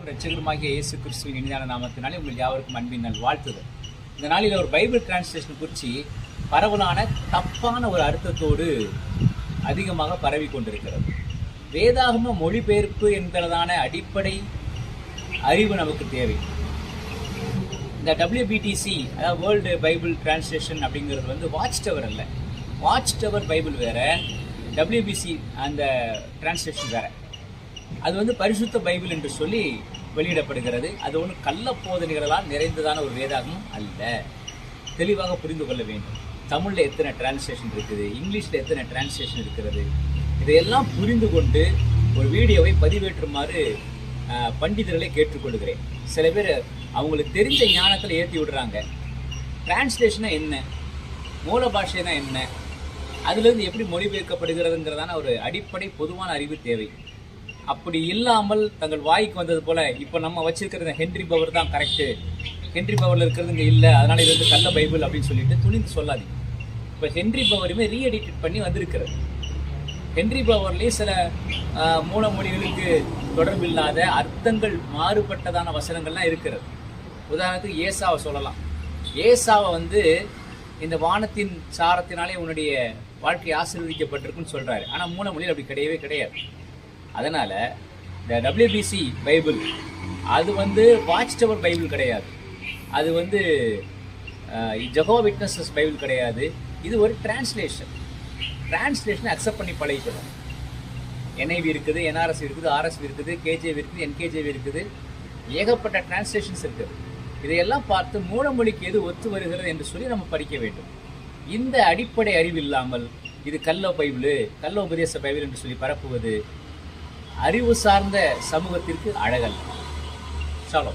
ரட்சகருமாகிய இயேசு கிறிஸ்துவின் இனிதான நாமத்தினாலே உங்கள் யாவருக்கும் அன்பின் வாழ்த்துதல். இந்த நாளில் ஒரு பைபிள் டிரான்ஸ்லேஷன் குறித்து பரவலான தப்பான ஒரு அர்த்தத்தோடு அதிகமாக பரவி கொண்டிருக்கிறது. வேதாகம மொழிபெயர்ப்பு என்கிறதான அடிப்படை அறிவு நமக்கு தேவை. இந்த WBTC அதாவது வேர்ல்டு பைபிள் டிரான்ஸ்லேஷன் அப்படிங்கிறது வந்து வாட்ச் டவர் அல்ல. வாட்ச் டவர் பைபிள் வேற, WBC அந்த டிரான்ஸ்லேஷன் வேற. அது வந்து பரிசுத்த பைபிள் என்று சொல்லி வெளியிடப்படுகிறது. அது ஒன்று கள்ள போதனைகளால் நிறைந்ததான ஒரு வேதாகமும் அல்ல. தெளிவாக புரிந்து கொள்ள வேண்டும். தமிழில் எத்தனை டிரான்ஸ்லேஷன் இருக்குது, இங்கிலீஷில் எத்தனை டிரான்ஸ்லேஷன் இருக்கிறது, இதையெல்லாம் புரிந்து கொண்டு ஒரு வீடியோவை பதிவேற்றுமாறு பண்டிதர்களை கேட்டுக்கொள்கிறேன். சில பேர் அவங்களுக்கு தெரிஞ்ச ஞானத்தில் ஏற்றி விடுறாங்க. டிரான்ஸ்லேஷனா என்ன, மூல பாஷைனா என்ன, அதுலேருந்து எப்படி மொழிபெயர்க்கப்படுகிறதுங்கிறதான ஒரு அடிப்படை பொதுவான அறிவு தேவை. அப்படி இல்லாமல் தங்கள் வாய்க்கு வந்தது போல இப்போ நம்ம வச்சிருக்கிற ஹென்ரி பவர் தான் கரெக்டு, ஹென்ரி பவரில் இருக்கிறது இங்கே இல்லை, அதனால் இது வந்து கள்ள பைபிள் அப்படின்னு சொல்லிட்டு துணிந்து சொல்லாதீங்க. இப்போ ஹென்ரி பவருமே ரீஎடிட் பண்ணி வந்திருக்கிறது. ஹென்ரி பவர்லேயே சில மூலமொழிகளுக்கு தொடர்பில்லாத அர்த்தங்கள் மாறுபட்டதான வசனங்கள்லாம் இருக்கிறது. உதாரணத்துக்கு ஏசாவை சொல்லலாம். ஏசாவை வந்து இந்த வானத்தின் சாரத்தினாலே உன்னுடைய வாழ்க்கை ஆசீர்வதிக்கப்பட்டிருக்குன்னு சொல்கிறாரு. ஆனால் மூலமொழியில் அப்படி கிடையவே கிடையாது. அதனால் இந்த WBC பைபிள் அது வந்து வாட்ச் டவர் பைபிள் கிடையாது, அது வந்து ஜெகோவா விட்னஸஸ் பைபிள் கிடையாது. இது ஒரு டிரான்ஸ்லேஷனை அக்செப்ட் பண்ணி பழகிக்கணும். NIV இருக்குது, NRS இருக்குது, RSV இருக்குது, KJV இருக்குது, NKJV இருக்குது, ஏகப்பட்ட டிரான்ஸ்லேஷன்ஸ் இருக்குது. இதையெல்லாம் பார்த்து மூலமொழிக்கு எது ஒத்து வருகிறது என்று சொல்லி நம்ம படிக்க வேண்டும். இந்த அடிப்படை அறிவு இல்லாமல் இது கள்ள பைபிள், கள்ள உபதேச பைபிள் என்று சொல்லி பரப்புவது அறிவு சார்ந்த சமூகத்திற்கு அழகல்ல. சலோ.